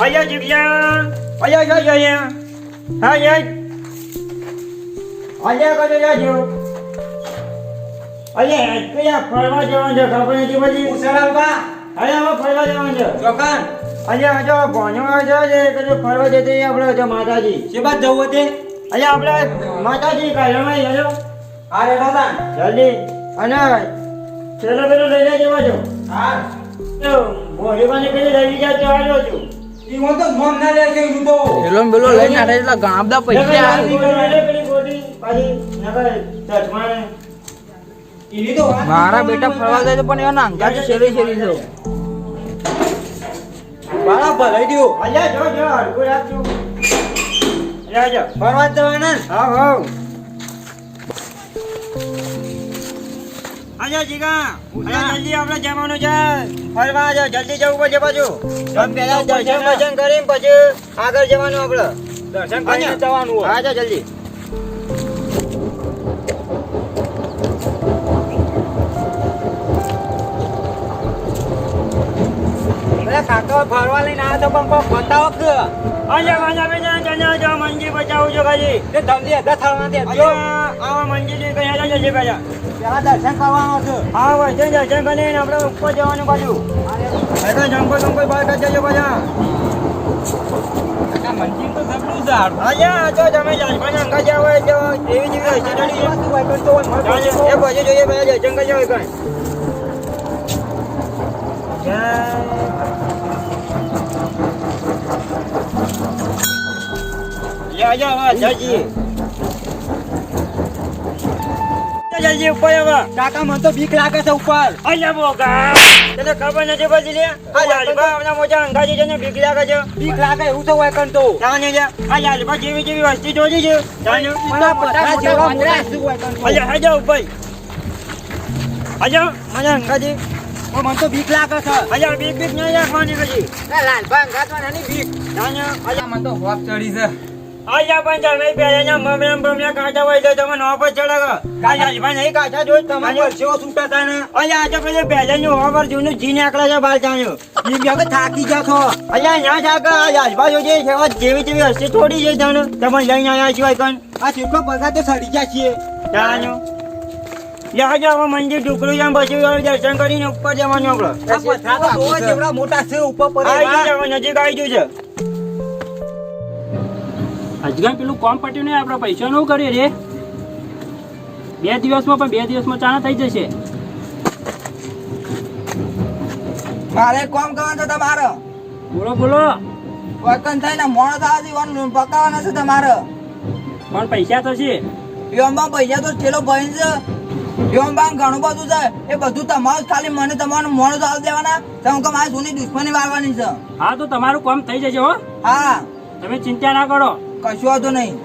આયા જીવ્યા આયા આયા આયા આયા કજો જાજો આયા કયા ફરવા જવાનું છે ખબર નથી બધી ઉસરાલબા આયા ફરવા જવાનું છે ચોકન આયા જો ભણવા આવે છે કજો ફરવા જતે આપણે જો માતાજી છે બાદ જવું તે આયા આપણે માતાજી કાયમાં આયો આ રે દાદા જલ્દી અને ચલો પેલો લઈ લેજો બાજુ હા તો બોરીવાને પેલે લઈ જાજો આવ્યો છું ઈ મો તો મોન ના લે કે તું તો પેલો ને પેલો લઈને આટલા એટલા ઘણા બધા પૈસા ઈની તો વાત મારા બેટા ફરવા જાય તો પણ એવા નાંગા છે શેરી શેરી છે બાળા ભલાઈ દ્યો આયા જો જો હરકુ રાખજો આયા ફરવા જવાના હા હા આયા જીગા આયા જલ્દી આપણે જવાનું છે ફરવા જો જલ્દી જવું પડશે પાછું તમે પહેલા દર્શન કરીને પછી આગળ જવાનું આપણે દર્શન કરીને જવાનું હોય હા જા જલ્દી અરે કાકા ફરવા લઈને આ તો પણ કોક બતાવો કે આયા બેજા જો મંજી બચાવું છો ખાલી તે જલ્દી અધા થળવા દે જો આવા મંજી ને કઈ આજા જલ્દી બેજા પેલા દર્શન કરવાનો છે હા ભાઈ જઈ દર્શન કરીને આપણે ઉપર જવાનું પાછું એટલે જંગલ બહાર કાઢી જજો પાછા કાકા મંદિર તો જબરું છે હારું આયા જો તમે જાનભાઈ અંગા જાવ જો દેવી જેવી હશે ડડી તું વાઈકન તો હોય એ પછી જોઈએ પહેલા જંગલ જાવ કઈ યા જાજી જલ્દી ઉપર આવા કાકા મને તો બીક લાગે છે ઉપર અલ્યા બોકા તને ખબર નથી પડતી લે આ જાલબા આપણા મોટા અંગાજી છે ને બીક લાગે છે બીક લાગે એવું તો વાઈકન તો જાને જા આ જાલબા જેવી જેવી વસ્તી જોજી છે જાને મને પથરા જેવા મોટા છે વાઈકન તો અલ્યા હાજા ઉપર આજા મને અંગાજી મને તો બીક લાગે છે અલ્યા બીક બીક નહીં રાખવાની પછી લાલબા અંગાતમાં નાની બીક જાને અલ્યા મને તો હોપ ચડી છે આયા પણ તમે પહેલા મમ્યા કાચા હોય તો તમે નો પર ચડાવો કાચા ભાઈ નહીં કાચા જોઈ તમારે તમારે સેવો છૂટા હતા ને અલ્યા આજે પેલે પહેલા નું હોવર જૂનું જી નીકળે છે બાર જાણ્યો ઈ બે થાકી ગયા છો અલ્યા ન્યા જાગા આજબાજુ જે સેવા જેવી જેવી હશે થોડી છે જાણ તમે લઈને આવ્યા છો કણ આ કેટલો પગાર તો સડી ગયા છીએ જાણ્યો યા જાવ મંદિર ઢુકડું જામ પછી દર્શન કરીને ઉપર જવાનું આપણે આ પથરા તો બહુ જ એવડા મોટા છે ઉપર પર આવી જાવ નજીક આવી ગયું છે આજકાલ પેલું કોમ પટ્યું નહીં આપણે પૈસા નું કરીએ રે 2 દિવસમાં પણ 2 દિવસમાં ચાણા થઈ જશે મારે કોમ કરવાનું છે તમારે બોલો બોલો વકન થઈને મોણો થવાથી પકાવવાના છે તમારે પણ પૈસા થશે યોમબામ પૈસા તો ઠેલો ભરી છે યોમબામ ઘણું બધું છે એ બધું તમારું ખાલી મને તમારું મોણો ચાલ દેવાના તમે કે મારે જૂની દુશ્મની વાળવાની છે હા તો તમારું કામ થઈ જશે હો હા તમે ચિંતા ના કરો કશું વાંધો નહીં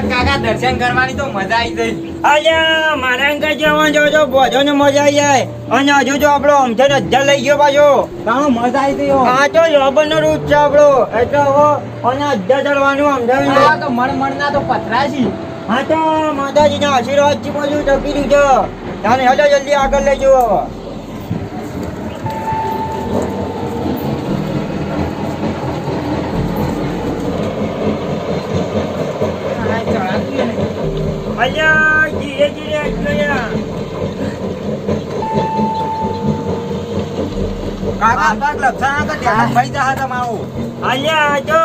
કાકા દર્શન કરવાની તો મજા આવી ગઈ અલ્યા મારા અંકલ જવાનું જો બોજો ને મજા આવી જાય અને હજુ જો આપણો અમથે અધ્ધર લઈ ગયો પાછો ઘણો મજા આવી ગઈ આ તો યોબન નો રૂટ છે આપણો એટલે હવે અને અધ્ધર ચડવાનું અમદાવાદ તો મણ ના તો પથરા છે હા તો માતાજીના આશીર્વાદ થી બધું ટકી દીધું છે અને હેલો જલ્દી આગળ લઈ જવો હવે અલ્યા ધીરે ધીરે અલ્યા કાકા પાક લક્ષણ તો ધ્યાન ભાઈ જા તમારું અલ્યા તો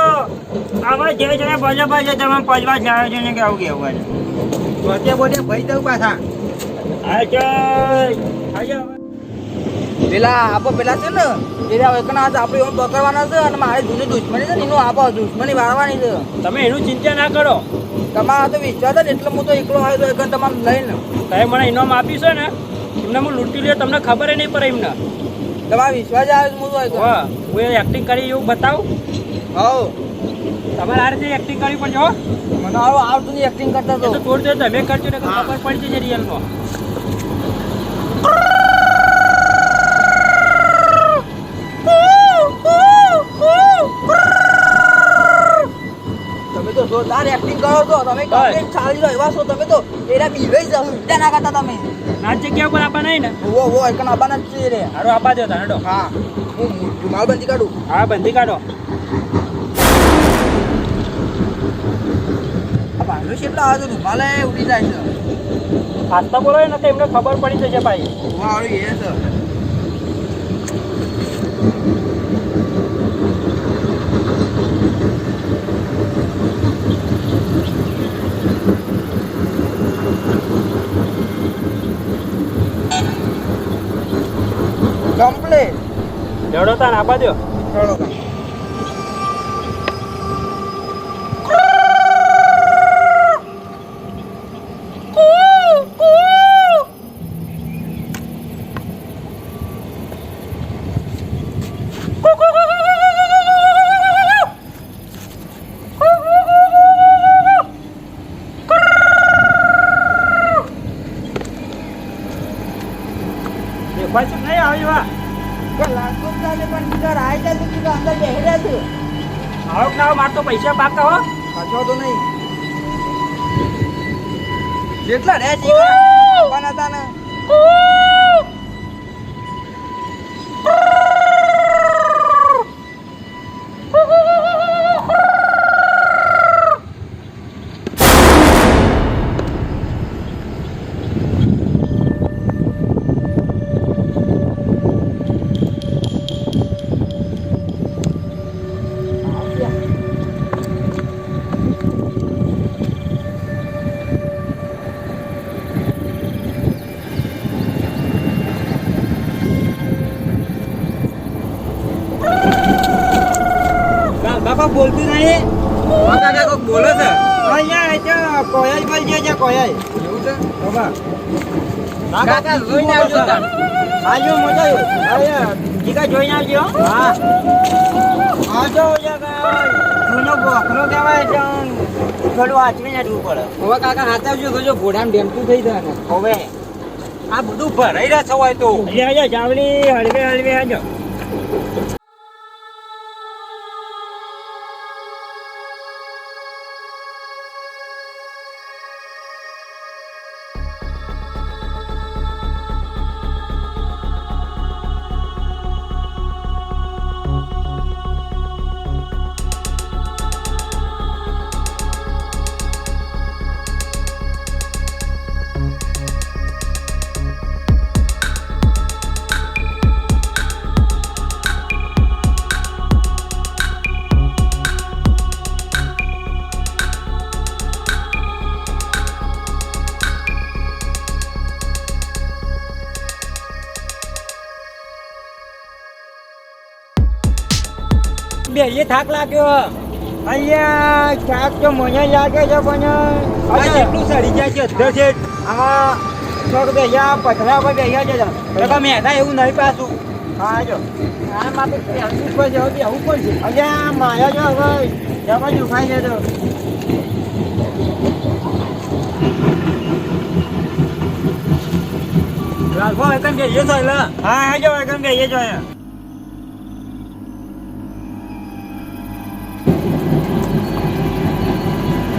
આમાં જે જણે ભલે ભલે તમે પલવા જાવ છો ને કેવું કેવું બોતે બોતે ભાઈ દઉં પાછા પેલા આપો પેલા છે ને એના વેકના હાથ આપણે એમ પકડવાના છે અને મારી જૂની દુશ્મની છે ને એનું આપો દુશ્મની વાળવાની છે તમે એનું ચિંતા ના કરો તમારા તો વિશ્વાસ છે ને એટલે હું તો એકલો આવ્યો તો એકન તમારે લઈને તમે મને ઇનામ આપ્યું છે ને એમને હું લૂંટી લ્યો તમને ખબર નહીં પડે એમને તમારા વિશ્વાસ આવે હું તો આવ્યો હા હું એ એક્ટિંગ કરી એવું બતાવું હવ તમારે આ રીતે એક્ટિંગ કરવી પડશે હો મને આવો આવતું ની એક્ટિંગ કરતા એ તો તો થોડી દેર તમે કરજો ને ખબર પડી જશે રિયલમાં તમે તો જોરદાર એક્ટિંગ કરો છો તમે કમ્પ્લીટ ચાલી રહ્યો એવા છો તમે તો એરા બીવે જ ઉલટા ના કરતા તમે આ જગ્યા ઉપર આપવા નહીં ને વો એકન આબાના જ છે રે હારો આપવા દો તાણડો હા હું રૂમાલ બંધી કાઢું હા બંધી કાઢો આ ભાંડો કેટલા આવે રૂમાલે ઉડી જાય છે હાથ તો બોલો ને તો એમને ખબર પડી જશે ભાઈ વાળી એ છે કમ્પ્લીટ જડો તાણ આપવા દો ચલો ભાઈ શું નહીં આવ્યું લાગતો ચાલે પણ બીજા આઈ જાય તો તું અંદર બેહી રહ્યા છે આવક ના માર તો પૈસા પાકા હો પાછો તો નહીં જેટલા રે જીવન હતા ને બાપા બોલતું નહીં કાકા કોક બોલે છે અહીંયા એ તો કોયલ બોલજે છે કોયલ એવું છે બાબા કાકા જોઈને આવજો તાર આજુ મોટો જીગા જોઈને આવજો હા આજો જૂનો બોકરો કહેવાય છે થોડું વાંચવીને જવું પડે હવે કાકા હાથાવજો તો જો ઘોડામાં ડેમતું થઈ જાય ને હવે આ બધું ભરાઈ રહ્યા હોય તો એટલે જાવડી હળવે હળવે આજો બે એ થાક લાગ્યો અહીંયા થાક તો મને લાગે છે પણ કેટલું સડી જાય છે અધર છે આમાં થોડું બેહ્યા પથરા પર બેહ્યા છે કાકા મેં એવું નહીં પાછું હા જો આ માટે આવું પર જવા દે આવું પણ છે અહીંયા માયા જો હવે જવા દુખાઈ છે તો લાલભો એકમ કે એ થાય હા હા જો એકદમ બેહીએ જો અહીંયા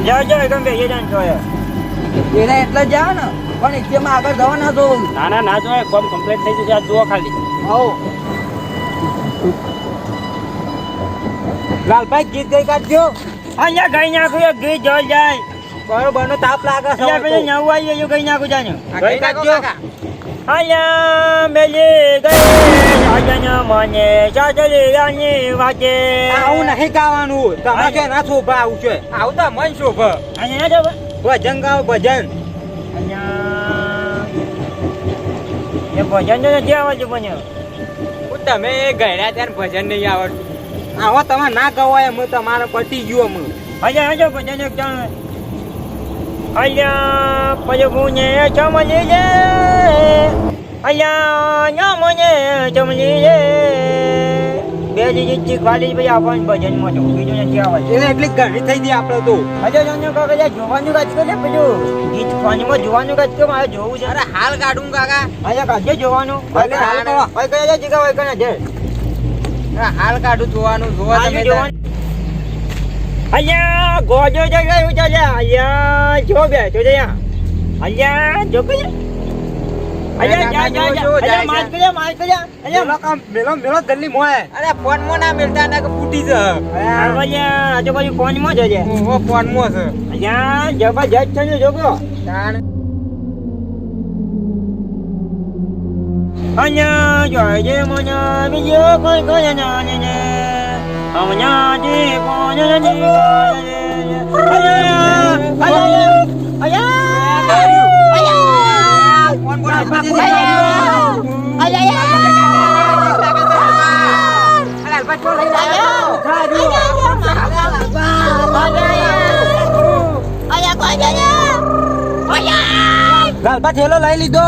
જાઓ જાઓ એકદમ બેહીએ જાણ છો અહીંયા એને એટલે જ જાવ ને પણ એક્ઝામમાં આગળ જવા ના દો ના ના જોઈએ કોમ કમ્પ્લીટ થઈ જશે આ જુઓ ખાલી આવો લાલભાઈ ગીત ગઈ કાઢજો અહીંયા ગઈ નાખું એક ગીત જોઈ જાય બરોબર તાપ લાગે છે અહીંયા પેલી નવું આવી ગયું ગઈ નાખું જાણ્યું ગઈ કાઢજો અહીંયા મેલી ગઈ આજન મને ચાચલિયાની વાજે આવું નહીં ગાવાનું તમારે કે ના શોભા આવું છે આવું તો મન શોભા અહીંયા જો ભજન ગાઓ ભજન અહીંયા એ ભજન તો નથી આવડતું પણ તમે ગયડા ત્યારે ભજન નહીં આવડતું આવો તમે ના ગવાય હું તમારે પતી ગયો હું અહીંયા જો ભજન એક જાણ અહીંયા પ્રભુને ચમલી રે અહીંયા મને ચમલી રે બે જીજી ખાલી ભાઈ આપણને ભજનમાં તો બીજું નથી આવડતું એને એટલી ઘણી થઈ ગઈ આપણે તો હજુ જાણ્યો કાકા જોવાનું કાચ કરે પેલું ગીત ફોનમાં જોવાનું કાચ કે મારે જોવું છે અરે હાલ કાઢું કાકા અહીંયા કાચે જોવાનું ભલે હાલ કરો. ભાઈ કયા જીગા ભાઈ કયા છે અરે હાલ કાઢું જોવાનું જોવા તમે જોવાનું અહીંયા ગોજો જગ્યાએ ઉઠો છે અહીંયા જો બેઠો છે અહીંયા જો કે અહીંયા જા અહીંયા માર કર્યા અહીંયા મેલો જલ્દી મોય અરે ફોન માં ના મિલતા ના કે ફૂટી છે અહીંયા આજુબાજુ ફોનમાં જ છે ફોન માં છે અહીંયા જબરજસ્ત છે ને જોકો અહીંયા જોજે મને બીજો કોઈ કોઈ ના ને અહીંયા જે કોને ને લાલપા થેલો લઈ લીધો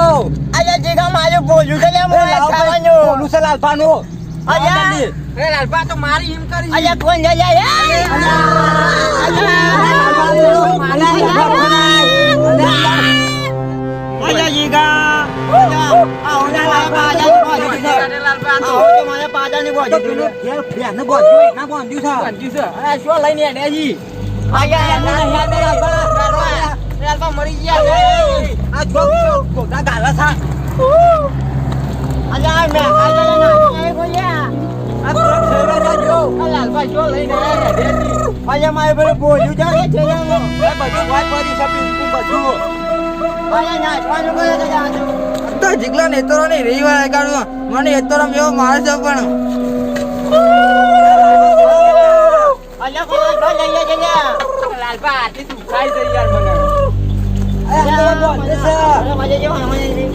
અહીંયા જે કામ આજે બોલ્યું છે ને બોલું છે લાલપાનું અહીંયા લાલપા તો મારી એમ કરી અહીંયા કોણ જાય અહીંયા જીગા આઓના લાલપા મારા પાદાની બોજો ફેરને ગોધ્યું ના ગોંધ્યું છે અરે શું લઈને હેડેજી લાલપા મરી ગયા આ ખોટા ગાલા થા અહીંયા મે કાઈ બોલ્યા આ તો ફેરવા જાજો લાલપા જો લઈને હેડેજી અહીંયા મારે પેલું બોલ્યું છે કે છે એ બધું વાત કરી સપી બધું અહીંયા નાચવાનું કરે છે જાજો તો જીગલા નેતરો ની રહી વાળા કાઢું મને એતરમ એવો મારે છે પણ અહીંયા કોઈ જો લઈએ છે લાલપા આટલી તું ખાઈ જઈ યાર મને મજા જેવો મને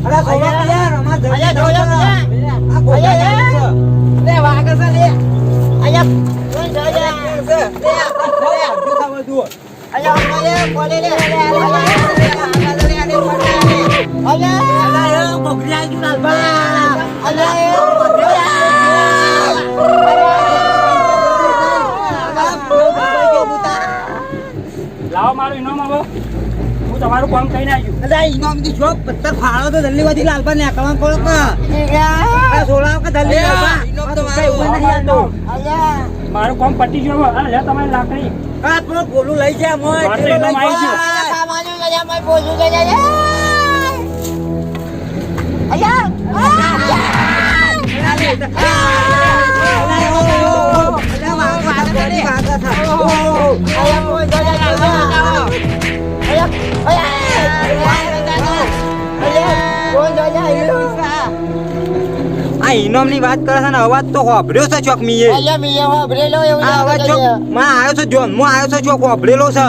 અરે ખોવા યાર અમાર અહીંયા જોયો છે આ ગોધા લે વાગે છે લે અહીંયા કોણ જોયા અહીંયા બોલે લે અહીંયા બકરી આવી ગયું લાલપા લાવો મારું ઇનામ આવો હું તમારું કામ કહીને આવ્યું અરે ઇનામ દી જો પત્તર ફાળો તો જલ્દી વાથી લાલપા ને આકળવા પડો કે આ સોળાવ કે જલ્દી લાલપા ઇનામ તો મારો નહીં આલતો મારું કામ પતી ગયું હવે. લે તમારી લાકડી આ તો ગોલું લઈ જા મોય મારે ટેલો ઇનામ લઈ આવી જા આ ઇનામ ની વાત કરે છે ને અવાજ તો હોભર્યો છે ચોક મીએ આ અવાજ ચોક માં આવ્યો છે જોન મો આવ્યો છે ચોક હોભરેલો છે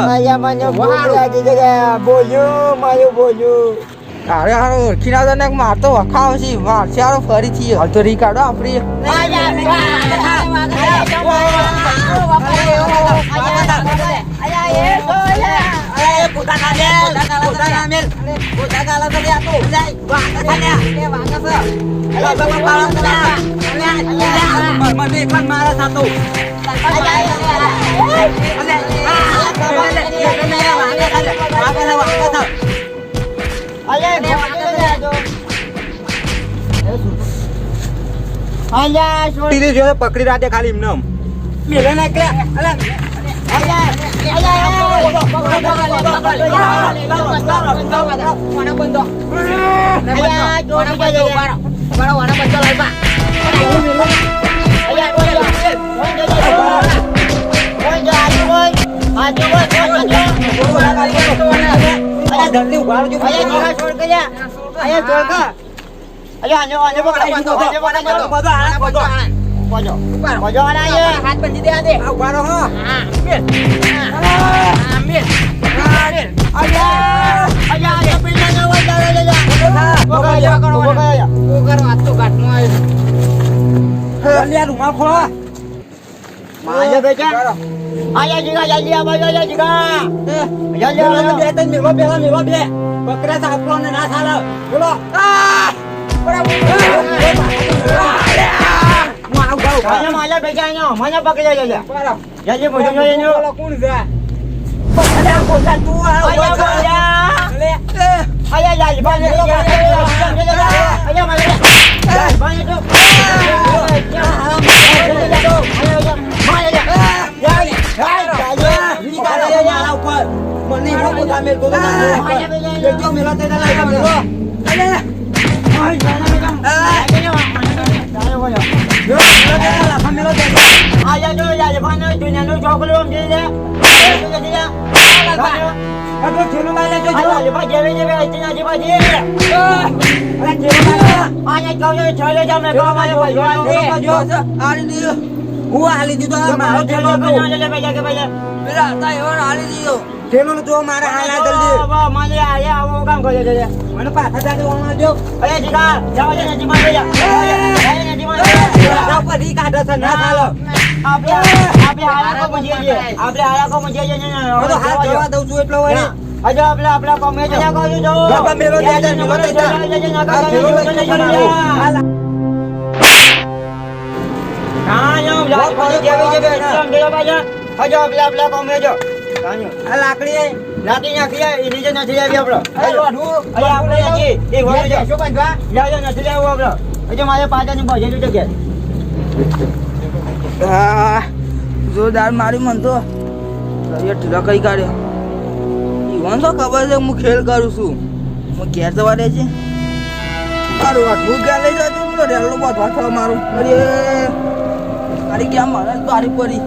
અરે હારો ઓળખી ના ને મારતો વખાવ છે મારશે હારો ફરીથી હાલ તો રીકાડો આપડી મારા સાતો પકડી રાતે ખાલી એમને મેલે નાખ્યા હાથ બંધી દે દે ઉભારો હો રૂમાલ ખોલો બકરા સાપલો ને ના થાલો બોલો મને એવો પોતા મેલતો તો એટલો મેલો તે લાગ્યો મેલો હું હાલી દીધો મારો ઠેલો હાલી દીધો ઠેલો નો જો મારા હાલા જલ્દી મને આયા આવો કામ કરે છે મને પાછા જાડે ઓનો દો અરે જીગા જાવ જે નજી માં જા નજી માં જા પડી કાઢો છે ના ચાલો આપણે હાલા કો મજે છે આપણે હાલા કો મજે છે ને તો હાથ જવા દઉં છું એટલો વળી અજો આપડા કોમે જા કહો જો બાબા મેલો દે દે મેલો દે દે ના યો જા પાણી જેવી જેવી એકદમ દેવા બાજા અજો આપડા કોમે જો આ લાકડી નાખી એની જે નથી આવી આપણો આપણે નાખી એક વાર શું બાંધવા નથી લેવું આપણો હજુ મારે પાછળની ભજેલું જગ્યા જોરદાર મારી મન તો ઢીલો કઈ કાઢ્યો ઈવન તો ખબર છે હું ખેલ કરું છું હું ઘેર જવા દે છે મારું આટલું ક્યાં લઈ જતું રેલો બધવા થયો મારું અરે મારી ક્યાં મારે તારી પડી